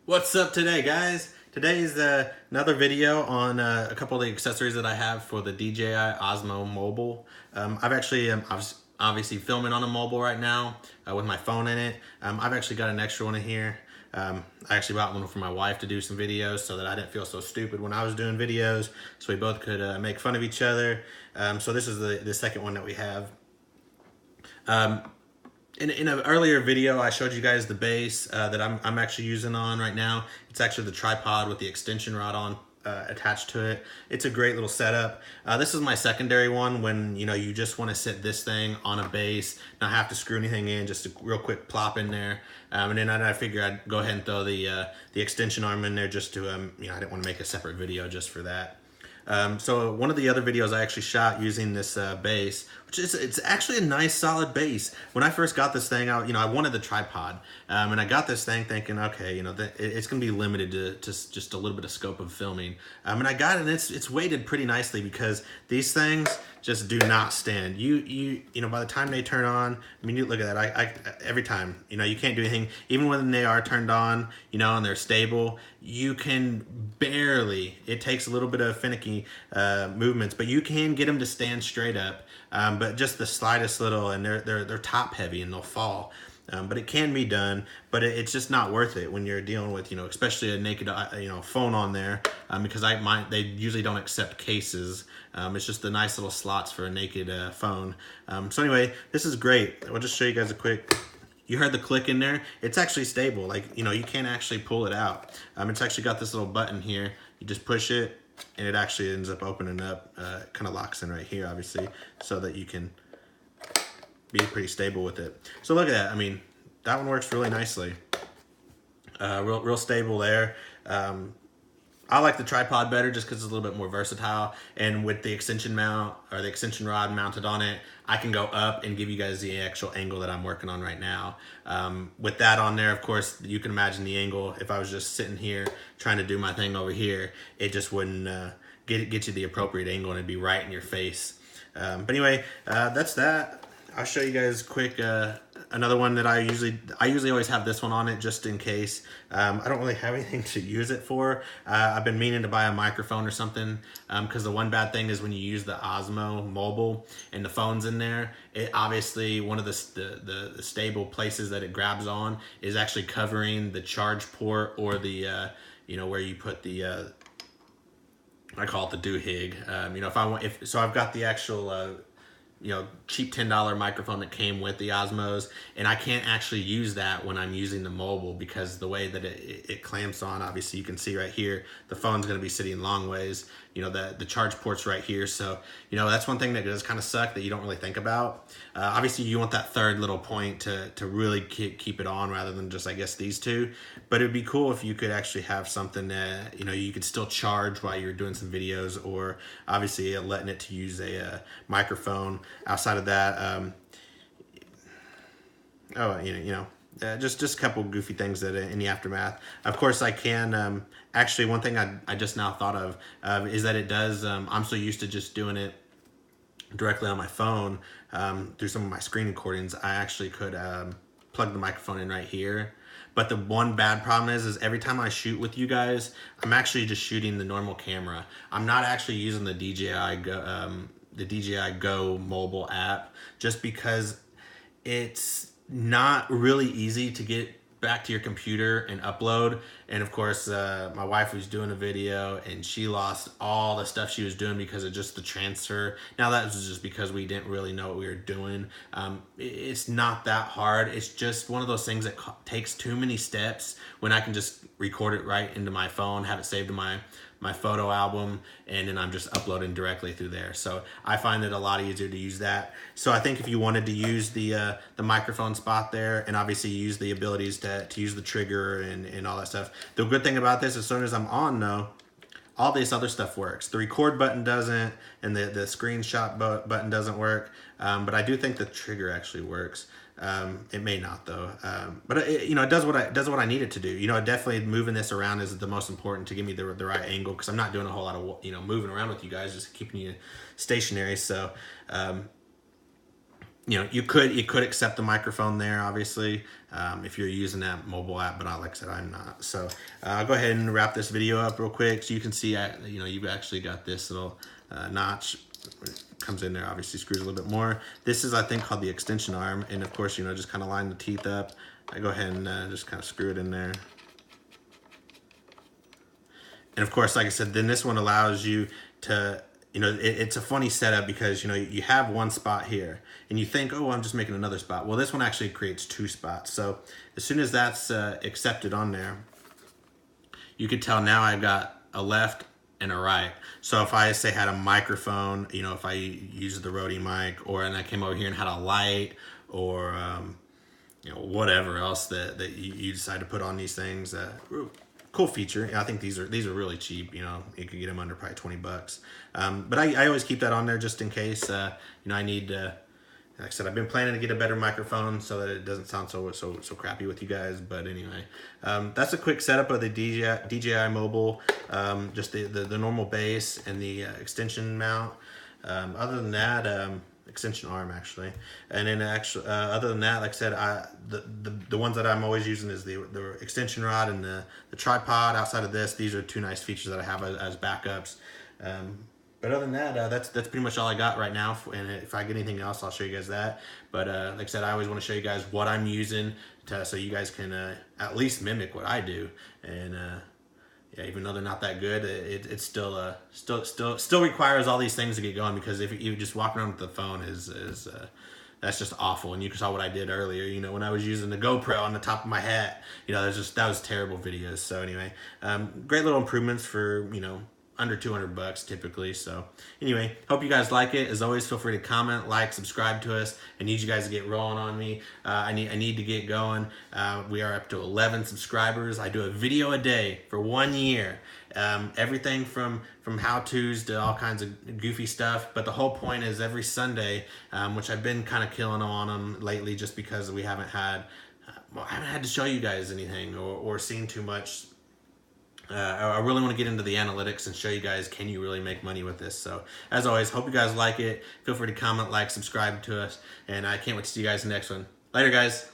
What's up today, guys? Today is another video on a couple of the accessories that I have for the DJI Osmo Mobile. I was obviously filming on a mobile right now with my phone in it. I've actually got an extra one in here. I actually bought one for my wife to do some videos so that I didn't feel so stupid when I was doing videos, so we both could make fun of each other. So this is the second one that we have. In an earlier video, I showed you guys the base that I'm actually using on right now. It's actually the tripod with the extension rod on attached to it. It's a great little setup. This is my secondary one when you just want to sit this thing on a base, not have to screw anything in, just a real quick plop in there. And then I figured I'd go ahead and throw the extension arm in there just to I didn't want to make a separate video just for that. So one of the other videos I actually shot using this base, which it's actually a nice solid base. When I first got this thing out, I wanted the tripod, and I got this thing thinking, okay, it's gonna be limited to just a little bit of scope of filming. And I got it, and it's weighted pretty nicely because these things just do not stand. By the time they turn on, you look at that. I every time, you can't do anything. Even when they are turned on, and they're stable, you can barely. It takes a little bit of finicky movements, but you can get them to stand straight up. But just the slightest little, and they're top heavy and they'll fall. But it can be done, but it's just not worth it when you're dealing with, especially a naked, phone on there, because they usually don't accept cases. It's just the nice little slots for a naked phone. So anyway, this is great. I'll just show you guys a quick. You heard the click in there. It's actually stable. You can't actually pull it out. It's actually got this little button here. You just push it, and it actually ends up opening up. Kind of locks in right here, obviously, so that you can be pretty stable with it. So look at that. That one works really nicely. Real stable there. I like the tripod better just because it's a little bit more versatile. And with the extension mount or the extension rod mounted on it, I can go up and give you guys the actual angle that I'm working on right now. With that on there, of course, you can imagine the angle. If I was just sitting here trying to do my thing over here, it just wouldn't get you the appropriate angle, and it'd be right in your face. But anyway, that's that. I'll show you guys quick another one that I usually always have this one on it just in case. I don't really have anything to use it for. I've been meaning to buy a microphone or something because the one bad thing is when you use the Osmo Mobile and the phone's in there, it obviously one of the stable places that it grabs on is actually covering the charge port or the where you put the I call it the doohig. So I've got the actual cheap $10 microphone that came with the Osmos, and I can't actually use that when I'm using the mobile because the way that it clamps on, obviously you can see right here, the phone's going to be sitting long ways. The charge port's right here, so that's one thing that does kind of suck that you don't really think about. Obviously you want that third little point to really keep it on rather than just, I guess, these two. But it'd be cool if you could actually have something that you could still charge while you're doing some videos, or obviously letting it to use a microphone. Outside of that, just a couple goofy things that in the aftermath. Of course, I can actually. One thing I just now thought of is that it does. I'm so used to just doing it directly on my phone through some of my screen recordings. I actually could plug the microphone in right here. But the one bad problem is every time I shoot with you guys, I'm actually just shooting the normal camera. I'm not actually using the DJI Go mobile app, just because it's not really easy to get back to your computer and upload. And of course, my wife was doing a video and she lost all the stuff she was doing because of just the transfer. Now that was just because we didn't really know what we were doing. It's not that hard. It's just one of those things that takes too many steps when I can just record it right into my phone, have it saved to my photo album, and then I'm just uploading directly through there. So I find it a lot easier to use that. So I think if you wanted to use the microphone spot there, and obviously use the abilities to use the trigger and all that stuff. The good thing about this, as soon as I'm on though, all this other stuff works. The record button doesn't, and the screenshot button doesn't work. But I do think the trigger actually works. It may not though, but it does what I need it to do. Definitely moving this around is the most important to give me the right angle, because I'm not doing a whole lot of moving around with you guys, just keeping you stationary. So you know, you could accept the microphone there, obviously, if you're using that mobile app, but like I said, I'm not. So I'll go ahead and wrap this video up real quick so you can see, you know, you've actually got this little notch. Comes in there, obviously screws a little bit more. This is, I think, called the extension arm, and of course, you know, just kind of line the teeth up. I go ahead and just kind of screw it in there. And of course, like I said, then this one allows you to, you know, it's a funny setup because, you know, you have one spot here and you think, oh, I'm just making another spot. Well, this one actually creates two spots. So as soon as that's accepted on there, you could tell now I've got a left and a right. So if I say had a microphone, you know, if I use the Rode mic, or and I came over here and had a light, or you know, whatever else that you decide to put on these things, cool feature. I think these are really cheap. You know, you could get them under probably 20 bucks. But I always keep that on there just in case. You know, I need. Like I said, I've been planning to get a better microphone so that it doesn't sound so crappy with you guys. But anyway, that's a quick setup of the DJI Mobile, just the normal base and the extension mount. Other than that, extension arm actually, and then other than that, like I said, the ones that I'm always using is the extension rod and the tripod. Outside of this, these are two nice features that I have as backups. But other than that, that's pretty much all I got right now. And if I get anything else, I'll show you guys that. But like I said, I always want to show you guys what I'm using so you guys can at least mimic what I do. And yeah, even though they're not that good, it still requires all these things to get going, because if you just walk around with the phone that's just awful. And you saw what I did earlier, you know, when I was using the GoPro on the top of my hat, you know, that was terrible videos. So anyway, great little improvements for, you know, under 200 bucks typically. So anyway, hope you guys like it. As always, feel free to comment, like, subscribe to us. I need you guys to get rolling on me. I need to get going. We are up to 11 subscribers. I do a video a day for 1 year. Everything from how-tos to all kinds of goofy stuff. But the whole point is every Sunday, which I've been kind of killing on them lately just because we haven't had, I haven't had to show you guys anything or seen too much. I really want to get into the analytics and show you guys, can you really make money with this? So as always, hope you guys like it. Feel free to comment, like, subscribe to us, and I can't wait to see you guys in the next one. Later, guys.